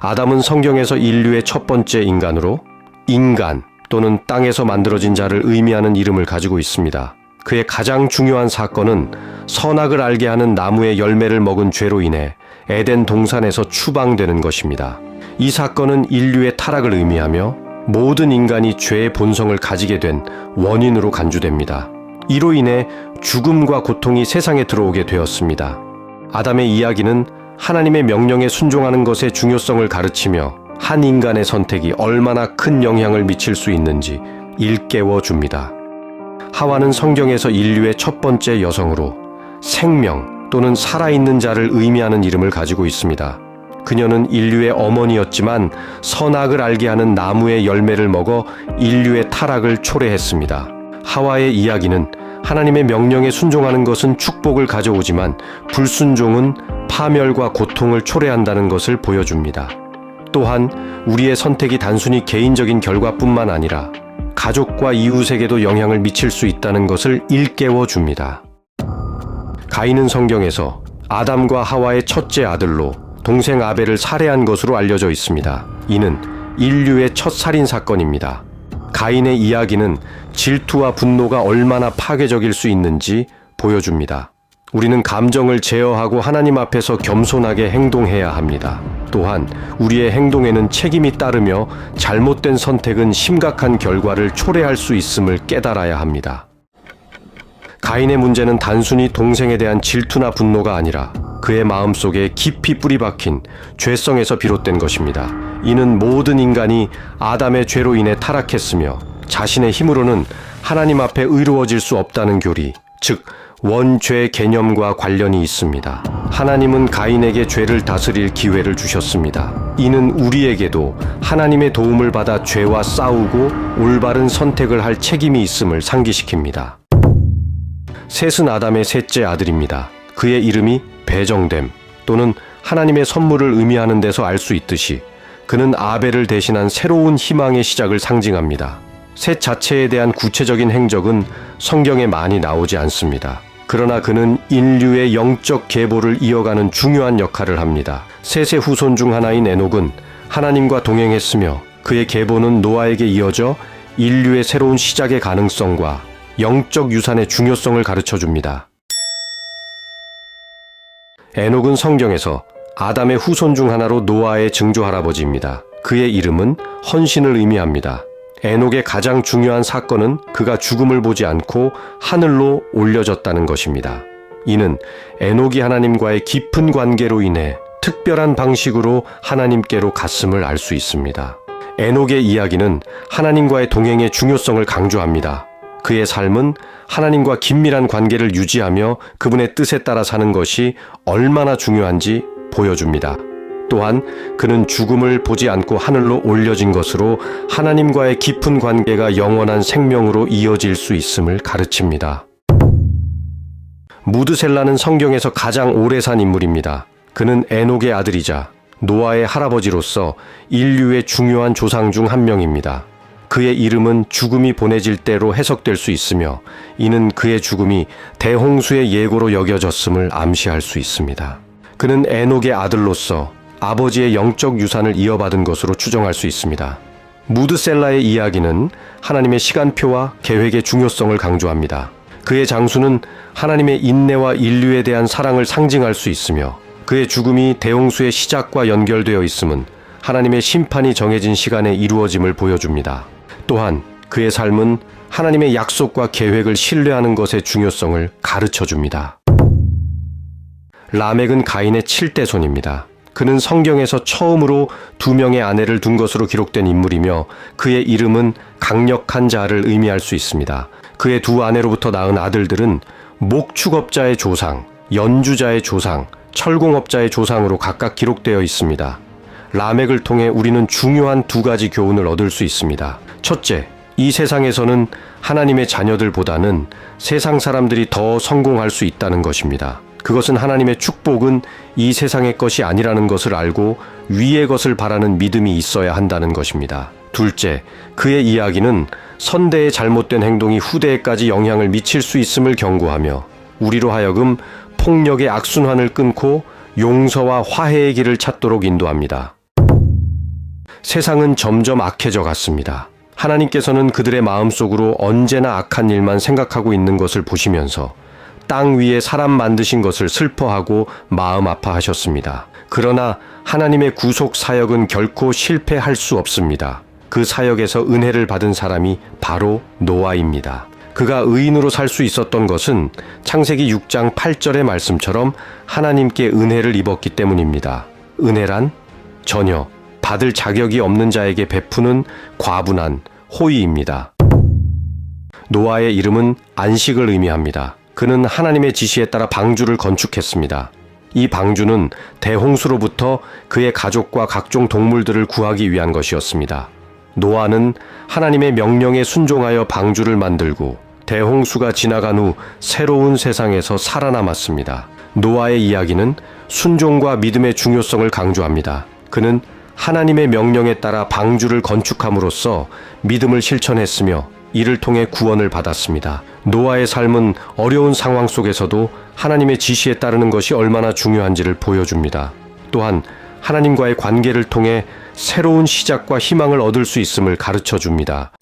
아담은 성경에서 인류의 첫 번째 인간으로 인간 또는 땅에서 만들어진 자를 의미하는 이름을 가지고 있습니다. 그의 가장 중요한 사건은 선악을 알게 하는 나무의 열매를 먹은 죄로 인해 에덴 동산에서 추방되는 것입니다. 이 사건은 인류의 타락을 의미하며 모든 인간이 죄의 본성을 가지게 된 원인으로 간주됩니다. 이로 인해 죽음과 고통이 세상에 들어오게 되었습니다. 아담의 이야기는 하나님의 명령에 순종하는 것의 중요성을 가르치며 한 인간의 선택이 얼마나 큰 영향을 미칠 수 있는지 일깨워 줍니다. 하와는 성경에서 인류의 첫 번째 여성으로 생명 또는 살아있는 자를 의미하는 이름을 가지고 있습니다. 그녀는 인류의 어머니였지만 선악을 알게 하는 나무의 열매를 먹어 인류의 타락을 초래했습니다. 하와의 이야기는 하나님의 명령에 순종하는 것은 축복을 가져오지만 불순종은 파멸과 고통을 초래한다는 것을 보여줍니다. 또한 우리의 선택이 단순히 개인적인 결과뿐만 아니라 가족과 이웃에게도 영향을 미칠 수 있다는 것을 일깨워 줍니다. 가인은 성경에서 아담과 하와의 첫째 아들로 동생 아벨을 살해한 것으로 알려져 있습니다. 이는 인류의 첫 살인 사건입니다. 가인의 이야기는 질투와 분노가 얼마나 파괴적일 수 있는지 보여줍니다. 우리는 감정을 제어하고 하나님 앞에서 겸손하게 행동해야 합니다. 또한 우리의 행동에는 책임이 따르며 잘못된 선택은 심각한 결과를 초래할 수 있음을 깨달아야 합니다. 가인의 문제는 단순히 동생에 대한 질투나 분노가 아니라 그의 마음속에 깊이 뿌리박힌 죄성에서 비롯된 것입니다. 이는 모든 인간이 아담의 죄로 인해 타락했으며 자신의 힘으로는 하나님 앞에 의로워질 수 없다는 교리, 즉 원죄 개념과 관련이 있습니다. 하나님은 가인에게 죄를 다스릴 기회를 주셨습니다. 이는 우리에게도 하나님의 도움을 받아 죄와 싸우고 올바른 선택을 할 책임이 있음을 상기시킵니다. 셋은 아담의 셋째 아들입니다. 그의 이름이 배정됨 또는 하나님의 선물을 의미하는 데서 알 수 있듯이 그는 아벨을 대신한 새로운 희망의 시작을 상징합니다. 셋 자체에 대한 구체적인 행적은 성경에 많이 나오지 않습니다. 그러나 그는 인류의 영적 계보를 이어가는 중요한 역할을 합니다. 셋의 후손 중 하나인 에녹은 하나님과 동행했으며 그의 계보는 노아에게 이어져 인류의 새로운 시작의 가능성과 영적 유산의 중요성을 가르쳐줍니다. 에녹은 성경에서 아담의 후손 중 하나로 노아의 증조할아버지입니다. 그의 이름은 헌신을 의미합니다. 에녹의 가장 중요한 사건은 그가 죽음을 보지 않고 하늘로 올려졌다는 것입니다. 이는 에녹이 하나님과의 깊은 관계로 인해 특별한 방식으로 하나님께로 갔음을 알 수 있습니다. 에녹의 이야기는 하나님과의 동행의 중요성을 강조합니다. 그의 삶은 하나님과 긴밀한 관계를 유지하며 그분의 뜻에 따라 사는 것이 얼마나 중요한지 보여줍니다. 또한 그는 죽음을 보지 않고 하늘로 올려진 것으로 하나님과의 깊은 관계가 영원한 생명으로 이어질 수 있음을 가르칩니다. 무드셀라는 성경에서 가장 오래 산 인물입니다. 그는 에녹의 아들이자 노아의 할아버지로서 인류의 중요한 조상 중 한 명입니다. 그의 이름은 죽음이 보내질 때로 해석될 수 있으며 이는 그의 죽음이 대홍수의 예고로 여겨졌음을 암시할 수 있습니다. 그는 에녹의 아들로서 아버지의 영적 유산을 이어받은 것으로 추정할 수 있습니다. 무드셀라의 이야기는 하나님의 시간표와 계획의 중요성을 강조합니다. 그의 장수는 하나님의 인내와 인류에 대한 사랑을 상징할 수 있으며 그의 죽음이 대홍수의 시작과 연결되어 있음은 하나님의 심판이 정해진 시간에 이루어짐을 보여줍니다. 또한 그의 삶은 하나님의 약속과 계획을 신뢰하는 것의 중요성을 가르쳐줍니다. 라멕은 가인의 7대 손입니다. 그는 성경에서 처음으로 2명의 아내를 둔 것으로 기록된 인물이며 그의 이름은 강력한 자를 의미할 수 있습니다. 그의 2 아내로부터 낳은 아들들은 목축업자의 조상, 연주자의 조상, 철공업자의 조상으로 각각 기록되어 있습니다. 라멕을 통해 우리는 중요한 2가지 교훈을 얻을 수 있습니다. 첫째, 이 세상에서는 하나님의 자녀들보다는 세상 사람들이 더 성공할 수 있다는 것입니다. 그것은 하나님의 축복은 이 세상의 것이 아니라는 것을 알고 위의 것을 바라는 믿음이 있어야 한다는 것입니다. 둘째, 그의 이야기는 선대의 잘못된 행동이 후대에까지 영향을 미칠 수 있음을 경고하며 우리로 하여금 폭력의 악순환을 끊고 용서와 화해의 길을 찾도록 인도합니다. 세상은 점점 악해져 갔습니다. 하나님께서는 그들의 마음속으로 언제나 악한 일만 생각하고 있는 것을 보시면서 땅 위에 사람 만드신 것을 슬퍼하고 마음 아파하셨습니다. 그러나 하나님의 구속 사역은 결코 실패할 수 없습니다. 그 사역에서 은혜를 받은 사람이 바로 노아입니다. 그가 의인으로 살 수 있었던 것은 창세기 6장 8절의 말씀처럼 하나님께 은혜를 입었기 때문입니다. 은혜란 전혀 받을 자격이 없는 자에게 베푸는 과분한 호의입니다. 노아의 이름은 안식을 의미합니다. 그는 하나님의 지시에 따라 방주를 건축했습니다. 이 방주는 대홍수로부터 그의 가족과 각종 동물들을 구하기 위한 것이었습니다. 노아는 하나님의 명령에 순종하여 방주를 만들고 대홍수가 지나간 후 새로운 세상에서 살아남았습니다. 노아의 이야기는 순종과 믿음의 중요성을 강조합니다. 그는 하나님의 명령에 따라 방주를 건축함으로써 믿음을 실천했으며 이를 통해 구원을 받았습니다. 노아의 삶은 어려운 상황 속에서도 하나님의 지시에 따르는 것이 얼마나 중요한지를 보여줍니다. 또한 하나님과의 관계를 통해 새로운 시작과 희망을 얻을 수 있음을 가르쳐 줍니다.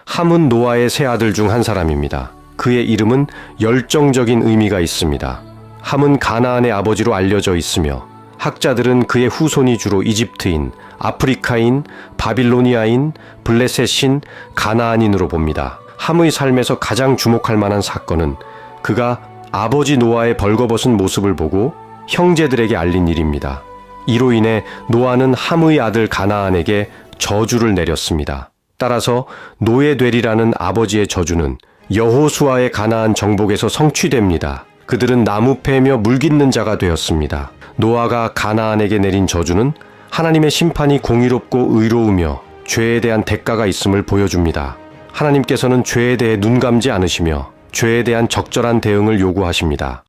함은 노아의 세 아들 중 한 사람입니다. 그의 이름은 열정적인 의미가 있습니다. 함은 가나안의 아버지로 알려져 있으며 학자들은 그의 후손이 주로 이집트인, 아프리카인, 바빌로니아인, 블레셋인, 가나안인으로 봅니다. 함의 삶에서 가장 주목할 만한 사건은 그가 아버지 노아의 벌거벗은 모습을 보고 형제들에게 알린 일입니다. 이로 인해 노아는 함의 아들 가나안에게 저주를 내렸습니다. 따라서 노예되리라는 아버지의 저주는 여호수아의 가나안 정복에서 성취됩니다. 그들은 나무 패며 물 깃는 자가 되었습니다. 노아가 가나안에게 내린 저주는 하나님의 심판이 공의롭고 의로우며 죄에 대한 대가가 있음을 보여줍니다. 하나님께서는 죄에 대해 눈감지 않으시며 죄에 대한 적절한 대응을 요구하십니다.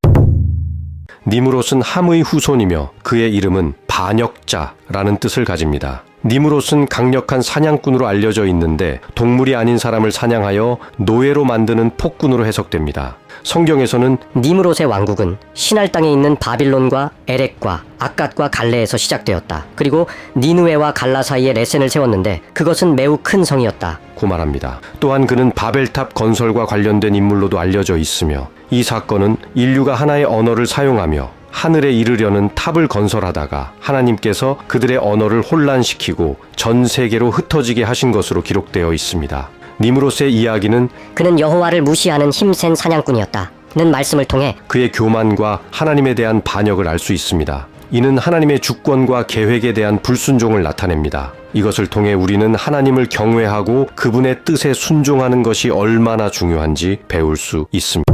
니므롯은 함의 후손이며 그의 이름은 반역자라는 뜻을 가집니다. 니므롯은 강력한 사냥꾼으로 알려져 있는데 동물이 아닌 사람을 사냥하여 노예로 만드는 폭군으로 해석됩니다. 성경에서는 니므롯의 왕국은 신할 땅에 있는 바빌론과 에렉과 아갓과 갈레에서 시작되었다. 그리고 니느웨와 갈라 사이에 레센을 세웠는데 그것은 매우 큰 성이었다 고 말합니다. 또한 그는 바벨탑 건설과 관련된 인물로도 알려져 있으며 이 사건은 인류가 하나의 언어를 사용하며 하늘에 이르려는 탑을 건설하다가 하나님께서 그들의 언어를 혼란시키고 전 세계로 흩어지게 하신 것으로 기록되어 있습니다. 니므롯의 이야기는 그는 여호와를 무시하는 힘센 사냥꾼이었다 는 말씀을 통해 그의 교만과 하나님에 대한 반역을 알 수 있습니다. 이는 하나님의 주권과 계획에 대한 불순종을 나타냅니다. 이것을 통해 우리는 하나님을 경외하고 그분의 뜻에 순종하는 것이 얼마나 중요한지 배울 수 있습니다.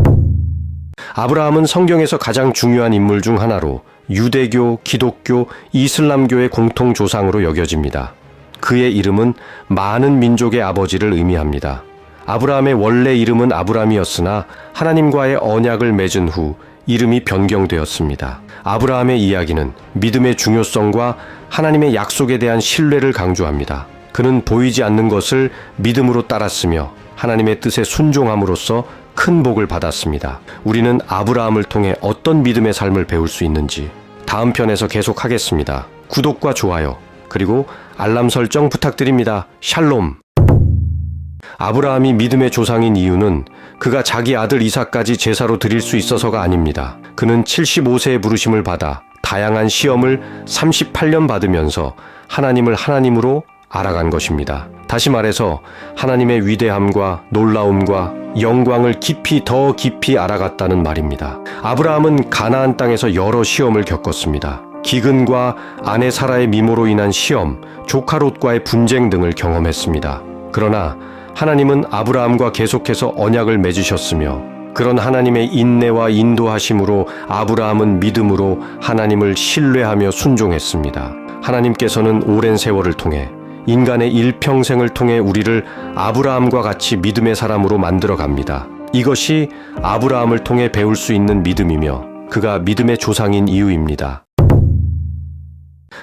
아브라함은 성경에서 가장 중요한 인물 중 하나로 유대교, 기독교, 이슬람교의 공통 조상으로 여겨집니다. 그의 이름은 많은 민족의 아버지를 의미합니다. 아브라함의 원래 이름은 아브람이었으나 하나님과의 언약을 맺은 후 이름이 변경되었습니다. 아브라함의 이야기는 믿음의 중요성과 하나님의 약속에 대한 신뢰를 강조합니다. 그는 보이지 않는 것을 믿음으로 따랐으며 하나님의 뜻에 순종함으로써 큰 복을 받았습니다. 우리는 아브라함을 통해 어떤 믿음의 삶을 배울 수 있는지 다음 편에서 계속하겠습니다. 구독과 좋아요 그리고 알람 설정 부탁드립니다. 샬롬. 아브라함이 믿음의 조상인 이유는 그가 자기 아들 이삭까지 제사로 드릴 수 있어서가 아닙니다. 그는 75세의 부르심을 받아 다양한 시험을 38년 받으면서 하나님을 하나님으로 알아간 것입니다. 다시 말해서 하나님의 위대함과 놀라움과 영광을 더 깊이 알아갔다는 말입니다. 아브라함은 가나안 땅에서 여러 시험을 겪었습니다. 기근과 아내 사라의 미모로 인한 시험, 조카 롯과의 분쟁 등을 경험했습니다. 그러나 하나님은 아브라함과 계속해서 언약을 맺으셨으며 그런 하나님의 인내와 인도하심으로 아브라함은 믿음으로 하나님을 신뢰하며 순종했습니다. 하나님께서는 오랜 세월을 통해 인간의 일평생을 통해 우리를 아브라함과 같이 믿음의 사람으로 만들어 갑니다. 이것이 아브라함을 통해 배울 수 있는 믿음이며 그가 믿음의 조상인 이유입니다.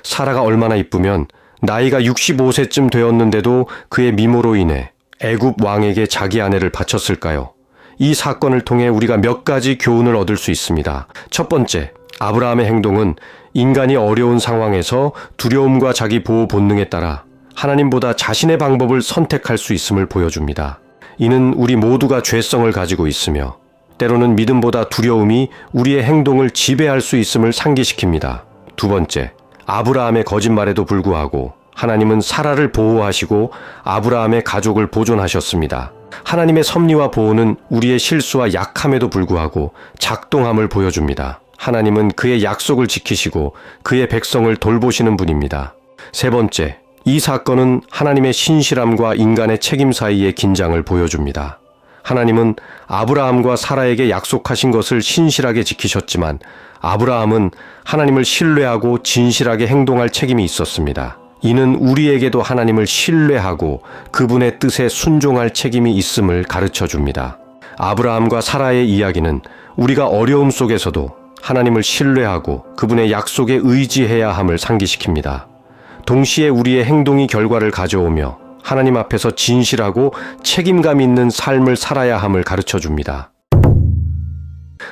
사라가 얼마나 이쁘면 나이가 65세쯤 되었는데도 그의 미모로 인해 애굽 왕에게 자기 아내를 바쳤을까요? 이 사건을 통해 우리가 몇 가지 교훈을 얻을 수 있습니다. 첫 번째, 아브라함의 행동은 인간이 어려운 상황에서 두려움과 자기 보호 본능에 따라 하나님보다 자신의 방법을 선택할 수 있음을 보여줍니다. 이는 우리 모두가 죄성을 가지고 있으며 때로는 믿음보다 두려움이 우리의 행동을 지배할 수 있음을 상기시킵니다. 두 번째, 아브라함의 거짓말에도 불구하고 하나님은 사라를 보호하시고 아브라함의 가족을 보존하셨습니다. 하나님의 섭리와 보호는 우리의 실수와 약함에도 불구하고 작동함을 보여줍니다. 하나님은 그의 약속을 지키시고 그의 백성을 돌보시는 분입니다. 세 번째, 이 사건은 하나님의 신실함과 인간의 책임 사이의 긴장을 보여줍니다. 하나님은 아브라함과 사라에게 약속하신 것을 신실하게 지키셨지만 아브라함은 하나님을 신뢰하고 진실하게 행동할 책임이 있었습니다. 이는 우리에게도 하나님을 신뢰하고 그분의 뜻에 순종할 책임이 있음을 가르쳐 줍니다. 아브라함과 사라의 이야기는 우리가 어려움 속에서도 하나님을 신뢰하고 그분의 약속에 의지해야 함을 상기시킵니다. 동시에 우리의 행동이 결과를 가져오며 하나님 앞에서 진실하고 책임감 있는 삶을 살아야 함을 가르쳐 줍니다.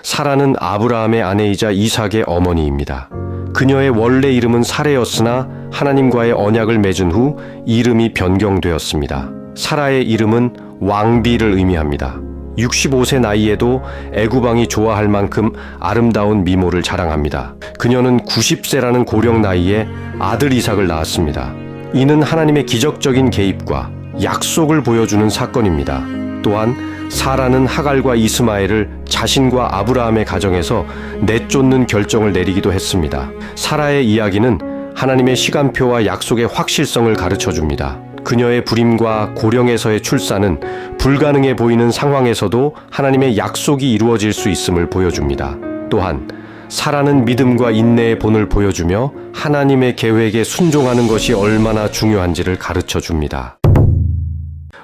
사라는 아브라함의 아내이자 이삭의 어머니입니다. 그녀의 원래 이름은 사레였으나 하나님과의 언약을 맺은 후 이름이 변경되었습니다. 사라의 이름은 왕비를 의미합니다. 65세 나이에도 애구방이 좋아할 만큼 아름다운 미모를 자랑합니다. 그녀는 90세라는 고령 나이에 아들 이삭을 낳았습니다. 이는 하나님의 기적적인 개입과 약속을 보여주는 사건입니다. 또한 사라는 하갈과 이스마엘을 자신과 아브라함의 가정에서 내쫓는 결정을 내리기도 했습니다. 사라의 이야기는 하나님의 시간표와 약속의 확실성을 가르쳐 줍니다. 그녀의 불임과 고령에서의 출산은 불가능해 보이는 상황에서도 하나님의 약속이 이루어질 수 있음을 보여줍니다. 또한 사라는 믿음과 인내의 본을 보여주며 하나님의 계획에 순종하는 것이 얼마나 중요한지를 가르쳐 줍니다.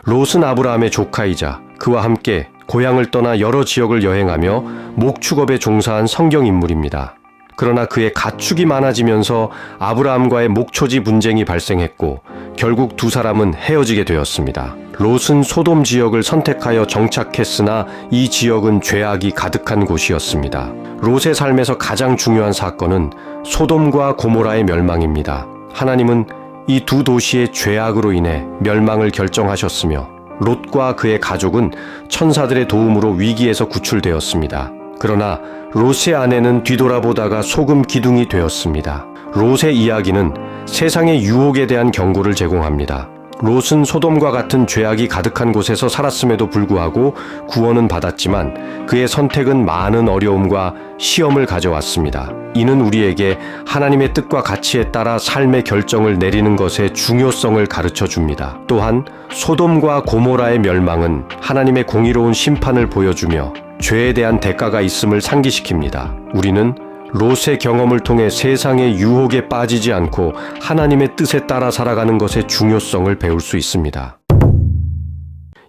롯은 아브라함의 조카이자 그와 함께 고향을 떠나 여러 지역을 여행하며 목축업에 종사한 성경 인물입니다. 그러나 그의 가축이 많아지면서 아브라함과의 목초지 분쟁이 발생했고 결국 두 사람은 헤어지게 되었습니다. 롯은 소돔 지역을 선택하여 정착했으나 이 지역은 죄악이 가득한 곳이었습니다. 롯의 삶에서 가장 중요한 사건은 소돔과 고모라의 멸망입니다. 하나님은 이 두 도시의 죄악으로 인해 멸망을 결정하셨으며 롯과 그의 가족은 천사들의 도움으로 위기에서 구출되었습니다. 그러나 롯의 아내는 뒤돌아보다가 소금 기둥이 되었습니다. 롯의 이야기는 세상의 유혹에 대한 경고를 제공합니다. 롯은 소돔과 같은 죄악이 가득한 곳에서 살았음에도 불구하고 구원은 받았지만 그의 선택은 많은 어려움과 시험을 가져왔습니다. 이는 우리에게 하나님의 뜻과 가치에 따라 삶의 결정을 내리는 것의 중요성을 가르쳐 줍니다. 또한 소돔과 고모라의 멸망은 하나님의 공의로운 심판을 보여주며 죄에 대한 대가가 있음을 상기시킵니다. 우리는 롯의 경험을 통해 세상의 유혹에 빠지지 않고 하나님의 뜻에 따라 살아가는 것의 중요성을 배울 수 있습니다.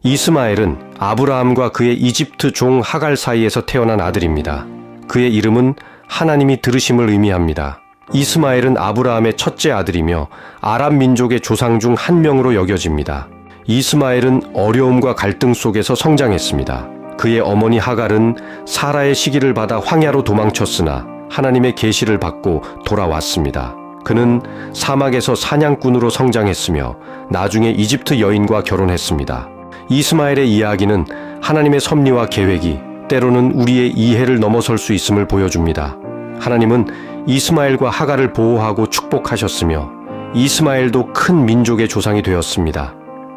이스마엘은 아브라함과 그의 이집트 종 하갈 사이에서 태어난 아들입니다. 그의 이름은 하나님이 들으심을 의미합니다. 이스마엘은 아브라함의 첫째 아들이며 아람 민족의 조상 중 한 명으로 여겨집니다. 이스마엘은 어려움과 갈등 속에서 성장했습니다. 그의 어머니 하갈은 사라의 시기를 받아 황야로 도망쳤으나 하나님의 계시를 받고 돌아왔습니다. 그는 사막에서 사냥꾼으로 성장했으며 나중에 이집트 여인과 결혼했습니다. 이스마엘의 이야기는 하나님의 섭리와 계획이 때로는 우리의 이해를 넘어설 수 있음을 보여줍니다. 하나님은 이스마엘과 하갈을 보호하고 축복하셨으며 이스마엘도 큰 민족의 조상이 되었습니다.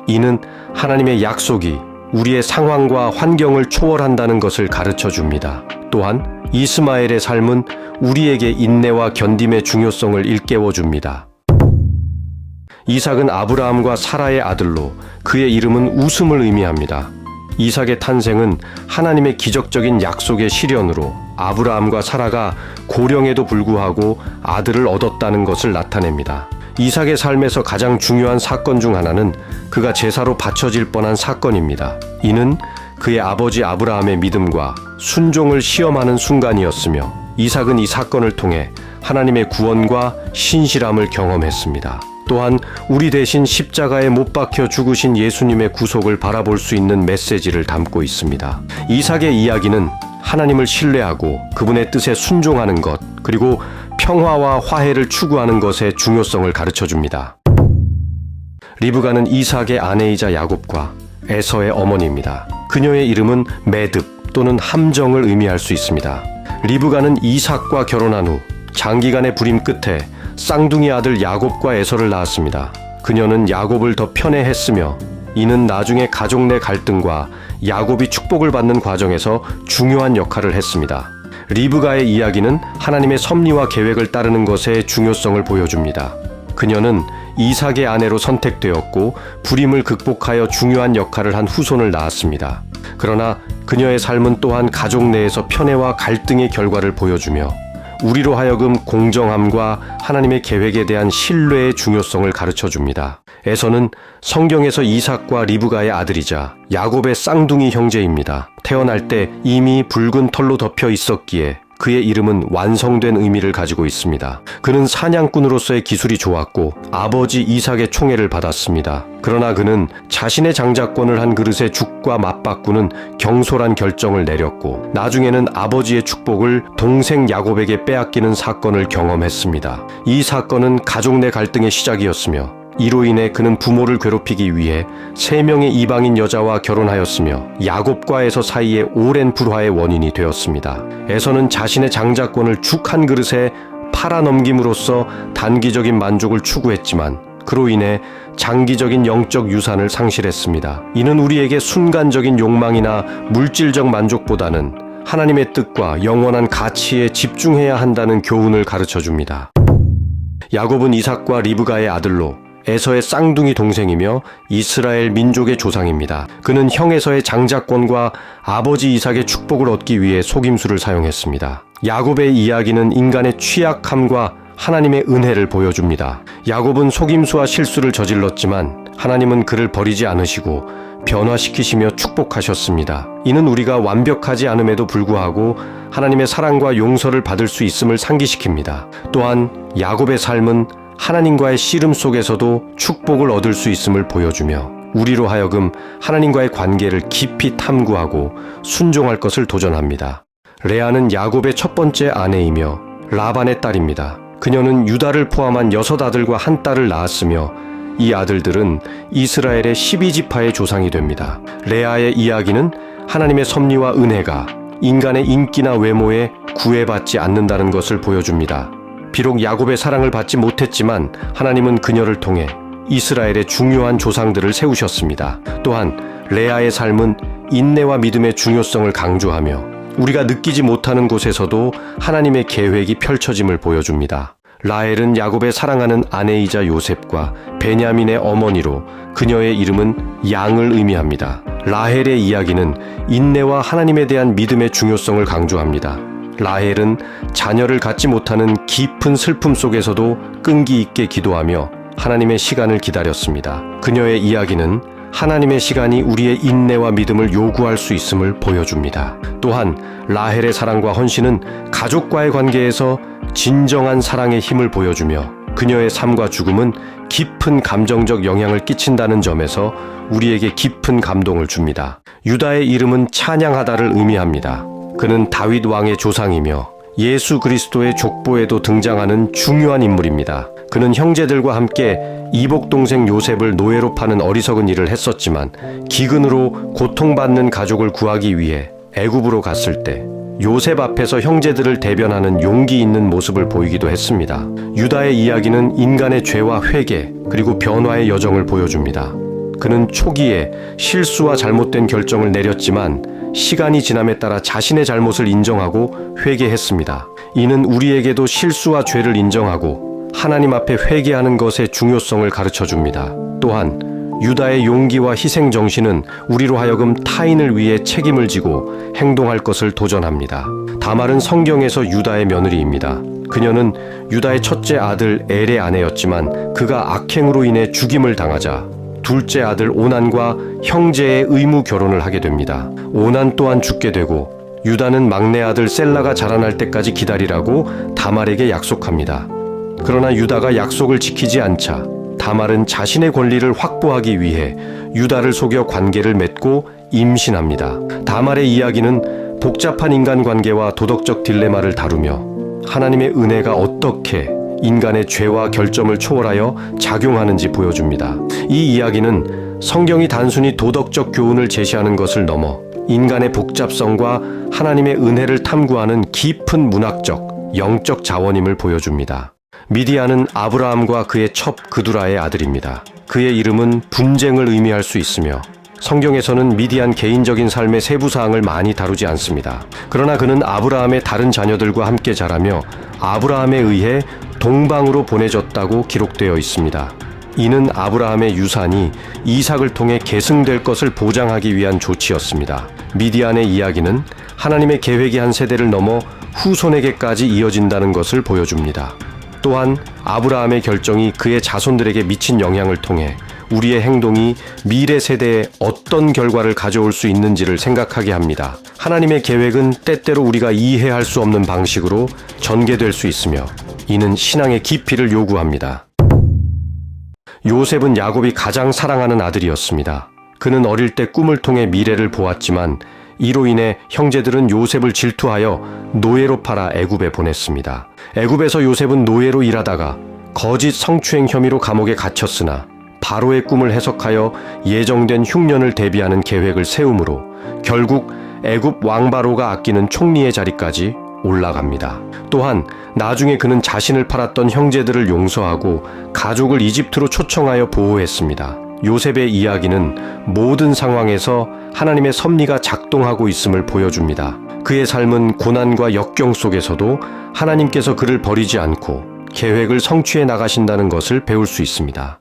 이는 하나님의 약속이 우리의 상황과 환경을 초월한다는 것을 가르쳐 줍니다. 또한 이스마엘의 삶은 우리에게 인내와 견딤의 중요성을 일깨워 줍니다. 이삭은 아브라함과 사라의 아들로 그의 이름은 웃음을 의미합니다. 이삭의 탄생은 하나님의 기적적인 약속의 실현으로 아브라함과 사라가 고령에도 불구하고 아들을 얻었다는 것을 나타냅니다. 이삭의 삶에서 가장 중요한 사건 중 하나는 그가 제사로 바쳐질 뻔한 사건입니다. 이는 그의 아버지 아브라함의 믿음과 순종을 시험하는 순간이었으며 이삭은 이 사건을 통해 하나님의 구원과 신실함을 경험했습니다. 또한 우리 대신 십자가에 못 박혀 죽으신 예수님의 구속을 바라볼 수 있는 메시지를 담고 있습니다. 이삭의 이야기는 하나님을 신뢰하고 그분의 뜻에 순종하는 것, 그리고 평화와 화해를 추구하는 것의 중요성을 가르쳐 줍니다. 리브가는 이삭의 아내이자 야곱과 에서의 어머니입니다. 그녀의 이름은 매듭 또는 함정을 의미할 수 있습니다. 리브가는 이삭과 결혼한 후 장기간의 불임 끝에 쌍둥이 아들 야곱과 에서를 낳았습니다. 그녀는 야곱을 더 편애했으며 이는 나중에 가족 내 갈등과 야곱이 축복을 받는 과정에서 중요한 역할을 했습니다. 리브가의 이야기는 하나님의 섭리와 계획을 따르는 것의 중요성을 보여줍니다. 그녀는 이삭의 아내로 선택되었고 불임을 극복하여 중요한 역할을 한 후손을 낳았습니다. 그러나 그녀의 삶은 또한 가족 내에서 편애와 갈등의 결과를 보여주며 우리로 하여금 공정함과 하나님의 계획에 대한 신뢰의 중요성을 가르쳐 줍니다. 에서는 성경에서 이삭과 리브가의 아들이자 야곱의 쌍둥이 형제입니다. 태어날 때 이미 붉은 털로 덮여 있었기에 그의 이름은 완성된 의미를 가지고 있습니다. 그는 사냥꾼으로서의 기술이 좋았고 아버지 이삭의 총애를 받았습니다. 그러나 그는 자신의 장자권을 한 그릇에 죽과 맞바꾸는 경솔한 결정을 내렸고 나중에는 아버지의 축복을 동생 야곱에게 빼앗기는 사건을 경험했습니다. 이 사건은 가족 내 갈등의 시작이었으며 이로 인해 그는 부모를 괴롭히기 위해 3명의 이방인 여자와 결혼하였으며 야곱과 에서 사이에 오랜 불화의 원인이 되었습니다. 에서는 자신의 장자권을 죽 한 그릇에 팔아넘김으로써 단기적인 만족을 추구했지만 그로 인해 장기적인 영적 유산을 상실했습니다. 이는 우리에게 순간적인 욕망이나 물질적 만족보다는 하나님의 뜻과 영원한 가치에 집중해야 한다는 교훈을 가르쳐 줍니다. 야곱은 이삭과 리브가의 아들로 에서의 쌍둥이 동생이며 이스라엘 민족의 조상입니다. 그는 형 에서의 장자권과 아버지 이삭의 축복을 얻기 위해 속임수를 사용했습니다. 야곱의 이야기는 인간의 취약함과 하나님의 은혜를 보여줍니다. 야곱은 속임수와 실수를 저질렀지만 하나님은 그를 버리지 않으시고 변화시키시며 축복하셨습니다. 이는 우리가 완벽하지 않음에도 불구하고 하나님의 사랑과 용서를 받을 수 있음을 상기시킵니다. 또한 야곱의 삶은 하나님과의 씨름 속에서도 축복을 얻을 수 있음을 보여주며 우리로 하여금 하나님과의 관계를 깊이 탐구하고 순종할 것을 도전합니다. 레아는 야곱의 첫 번째 아내이며 라반의 딸입니다. 그녀는 유다를 포함한 6 아들과 1 딸을 낳았으며 이 아들들은 이스라엘의 12지파의 조상이 됩니다. 레아의 이야기는 하나님의 섭리와 은혜가 인간의 인기나 외모에 구애받지 않는다는 것을 보여줍니다. 비록 야곱의 사랑을 받지 못했지만 하나님은 그녀를 통해 이스라엘의 중요한 조상들을 세우셨습니다. 또한 레아의 삶은 인내와 믿음의 중요성을 강조하며 우리가 느끼지 못하는 곳에서도 하나님의 계획이 펼쳐짐을 보여줍니다. 라헬은 야곱의 사랑하는 아내이자 요셉과 베냐민의 어머니로 그녀의 이름은 양을 의미합니다. 라헬의 이야기는 인내와 하나님에 대한 믿음의 중요성을 강조합니다. 라헬은 자녀를 갖지 못하는 깊은 슬픔 속에서도 끈기 있게 기도하며 하나님의 시간을 기다렸습니다. 그녀의 이야기는 하나님의 시간이 우리의 인내와 믿음을 요구할 수 있음을 보여줍니다. 또한 라헬의 사랑과 헌신은 가족과의 관계에서 진정한 사랑의 힘을 보여주며 그녀의 삶과 죽음은 깊은 감정적 영향을 끼친다는 점에서 우리에게 깊은 감동을 줍니다. 유다의 이름은 찬양하다를 의미합니다. 그는 다윗 왕의 조상이며 예수 그리스도의 족보에도 등장하는 중요한 인물입니다. 그는 형제들과 함께 이복 동생 요셉을 노예로 파는 어리석은 일을 했었지만 기근으로 고통받는 가족을 구하기 위해 애굽으로 갔을 때 요셉 앞에서 형제들을 대변하는 용기 있는 모습을 보이기도 했습니다. 유다의 이야기는 인간의 죄와 회개 그리고 변화의 여정을 보여줍니다. 그는 초기에 실수와 잘못된 결정을 내렸지만 시간이 지남에 따라 자신의 잘못을 인정하고 회개했습니다. 이는 우리에게도 실수와 죄를 인정하고 하나님 앞에 회개하는 것의 중요성을 가르쳐줍니다. 또한 유다의 용기와 희생 정신은 우리로 하여금 타인을 위해 책임을 지고 행동할 것을 도전합니다. 다말은 성경에서 유다의 며느리입니다. 그녀는 유다의 첫째 아들 엘의 아내였지만 그가 악행으로 인해 죽임을 당하자 둘째 아들 오난과 형제의 의무 결혼을 하게 됩니다. 오난 또한 죽게 되고 유다는 막내 아들 셀라가 자라날 때까지 기다리라고 다말에게 약속합니다. 그러나 유다가 약속을 지키지 않자 다말은 자신의 권리를 확보하기 위해 유다를 속여 관계를 맺고 임신합니다. 다말의 이야기는 복잡한 인간관계와 도덕적 딜레마를 다루며 하나님의 은혜가 어떻게 인간의 죄와 결점을 초월하여 작용하는지 보여줍니다. 이 이야기는 성경이 단순히 도덕적 교훈을 제시하는 것을 넘어 인간의 복잡성과 하나님의 은혜를 탐구하는 깊은 문학적, 영적 자원임을 보여줍니다. 미디안은 아브라함과 그의 첩 그두라의 아들입니다. 그의 이름은 분쟁을 의미할 수 있으며 성경에서는 미디안 개인적인 삶의 세부 사항을 많이 다루지 않습니다. 그러나 그는 아브라함의 다른 자녀들과 함께 자라며 아브라함에 의해 동방으로 보내졌다고 기록되어 있습니다. 이는 아브라함의 유산이 이삭을 통해 계승될 것을 보장하기 위한 조치였습니다. 미디안의 이야기는 하나님의 계획이 한 세대를 넘어 후손에게까지 이어진다는 것을 보여줍니다. 또한 아브라함의 결정이 그의 자손들에게 미친 영향을 통해 우리의 행동이 미래 세대에 어떤 결과를 가져올 수 있는지를 생각하게 합니다. 하나님의 계획은 때때로 우리가 이해할 수 없는 방식으로 전개될 수 있으며 이는 신앙의 깊이를 요구합니다. 요셉은 야곱이 가장 사랑하는 아들이었습니다. 그는 어릴 때 꿈을 통해 미래를 보았지만 이로 인해 형제들은 요셉을 질투하여 노예로 팔아 애굽에 보냈습니다. 애굽에서 요셉은 노예로 일하다가 거짓 성추행 혐의로 감옥에 갇혔으나 바로의 꿈을 해석하여 예정된 흉년을 대비하는 계획을 세우므로 결국 애굽 왕 바로가 아끼는 총리의 자리까지 올라갑니다. 또한 나중에 그는 자신을 팔았던 형제들을 용서하고 가족을 이집트로 초청하여 보호했습니다. 요셉의 이야기는 모든 상황에서 하나님의 섭리가 작동하고 있음을 보여줍니다. 그의 삶은 고난과 역경 속에서도 하나님께서 그를 버리지 않고 계획을 성취해 나가신다는 것을 배울 수 있습니다.